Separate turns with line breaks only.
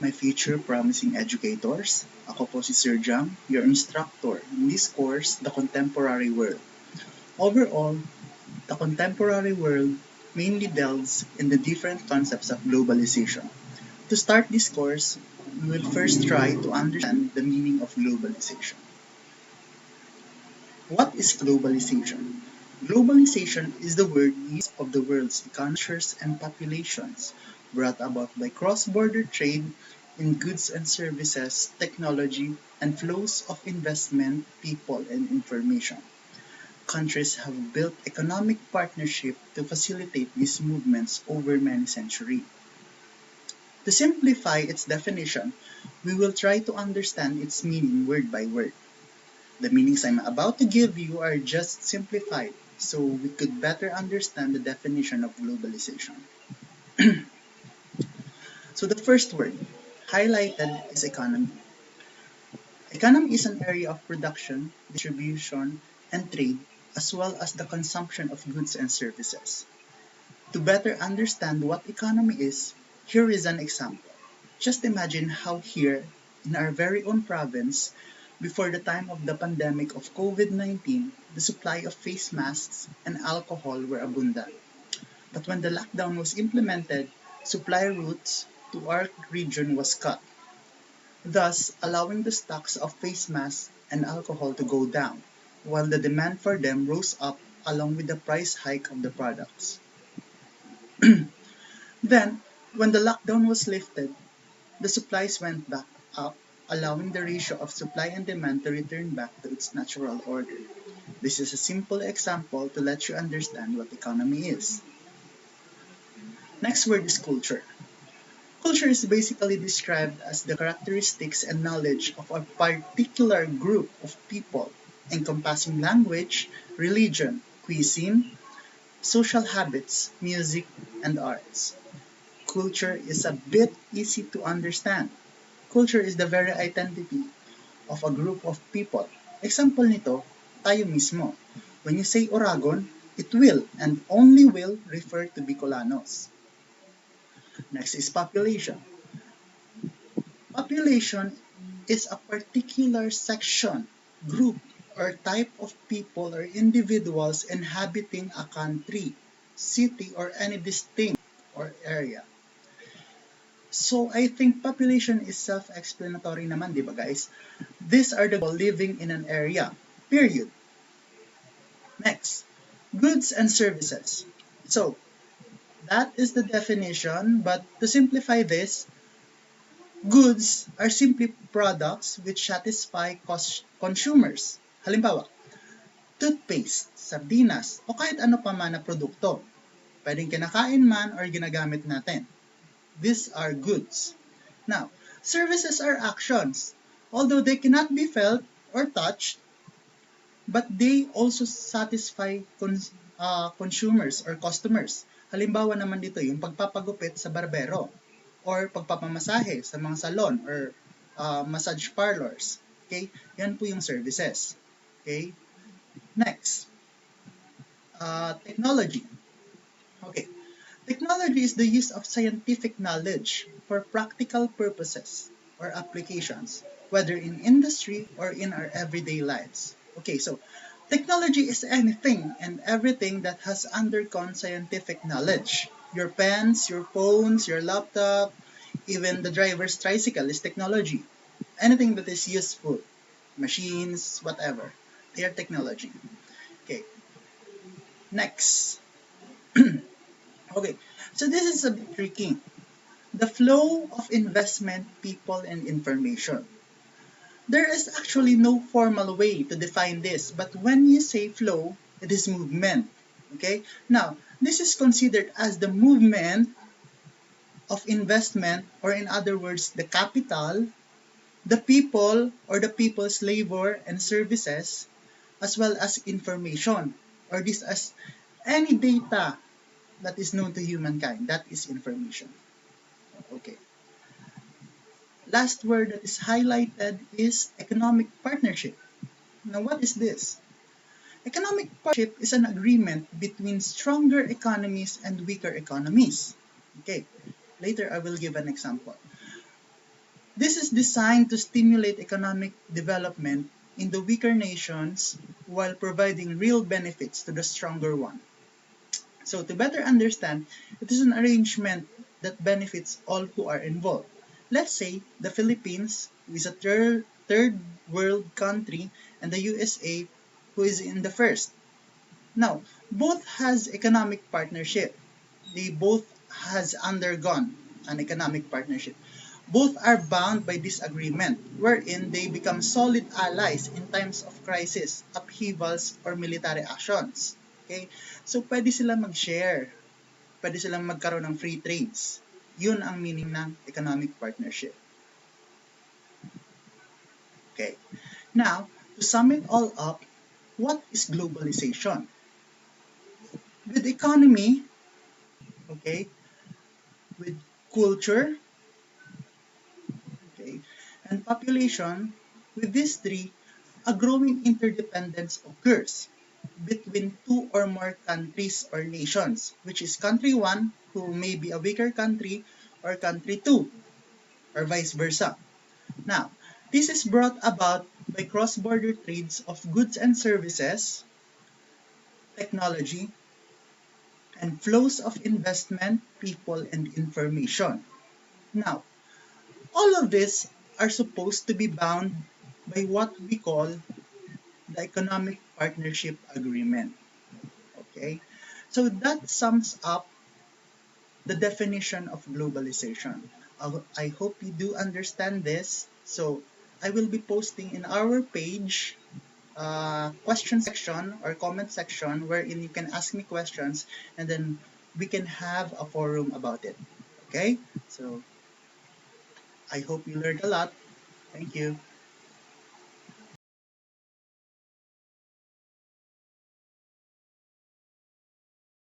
my future promising educators. Ako po si Sir Jam, your instructor in this course, The Contemporary World. Overall, the contemporary world mainly delves in the different concepts of globalization. To start this course, we will first try to understand the meaning of globalization. What is globalization? Globalization is the word used of the world's economies and populations, brought about by cross-border trade in goods and services, technology, and flows of investment, people, and information. Countries have built economic partnership to facilitate these movements over many centuries. To simplify its definition, we will try to understand its meaning word by word. The meanings I'm about to give you are just simplified so we could better understand the definition of globalization. So the first word highlighted is economy. Economy is an area of production, distribution, and trade, as well as the consumption of goods and services. To better understand what economy is, here is an example. Just imagine how here, in our very own province, before the time of the pandemic of COVID-19, the supply of face masks and alcohol were abundant. But when the lockdown was implemented, supply routes to our region was cut, thus allowing the stocks of face masks and alcohol to go down, while the demand for them rose up along with the price hike of the products. Then, when the lockdown was lifted, the supplies went back up, allowing the ratio of supply and demand to return back to its natural order. This is a simple example to let you understand what economy is. Next word is culture. Culture is basically described as the characteristics and knowledge of a particular group of people, encompassing language, religion, cuisine, social habits, music, and arts. Culture is a bit easy to understand. Culture is the very identity of a group of people. Example nito, tayo mismo. When you say Oragon, it will and only will refer to Bicolanos. Next is population. Population is a particular section, group, or type of people or individuals inhabiting a country, city, or any distinct or area. So I think population is self-explanatory naman, di ba guys? These are the people living in an area, period. Next, goods and services. So that is the definition, but to simplify this, goods are simply products which satisfy consumers. Halimbawa, toothpaste, sardinas, o kahit ano pa man na produkto. Pwedeng kinakain man or ginagamit natin. These are goods. Now, services are actions. Although they cannot be felt or touched, but they also satisfy consumers or customers. Halimbawa naman dito, yung pagpapagupit sa barbero or pagpapamasahe sa mga salon or massage parlors. Okay? Yan po yung services. Okay? Next, technology. Okay. Technology is the use of scientific knowledge for practical purposes or applications, whether in industry or in our everyday lives. Okay, so technology is anything and everything that has undergone scientific knowledge. Your pens, your phones, your laptop, even the driver's tricycle is technology. Anything that is useful, machines, whatever, they are technology. Okay, next. Okay, so this is a bit tricky. The flow of investment, people, and information. There is actually no formal way to define this, but when you say flow, it is movement. Okay, now this is considered as the movement of investment, or in other words, the capital, the people or the people's labor and services, as well as information, or this as any data that is known to humankind. That is information. Okay. Last word that is highlighted is economic partnership. Now, what is this? Economic partnership is an agreement between stronger economies and weaker economies. Okay, later I will give an example. is designed to stimulate economic development in the weaker nations while providing real benefits to the stronger one. So to better understand, it is an arrangement that benefits all who are involved. Let's say the Philippines, who is a third world country, and the USA, who is in the first. Now, both has economic partnership. They both has undergone an economic partnership. Both are bound by this agreement, wherein they become solid allies in times of crisis, upheavals, or military actions. Okay? So, pwede sila mag-share. Pwede silang magkaroon ng free trades. Yun ang meaning ng economic partnership. Okay? Now, to sum it all up, what is globalization? With economy, okay, with culture, okay, and population, with these three, a growing interdependence occurs between two or more countries or nations, which is country one, who may be a weaker country, or country two, or vice versa. Now, this is brought about by cross-border trades of goods and services, technology, and flows of investment, people, and information. Now, all of this are supposed to be bound by what we call the Economic Partnership Agreement. Okay? So that sums up the definition of globalization. I hope you do understand this. So I will be posting in our page question section or comment section wherein you can ask me questions and then we can have a forum about it. Okay? So I hope you learned a lot. Thank you.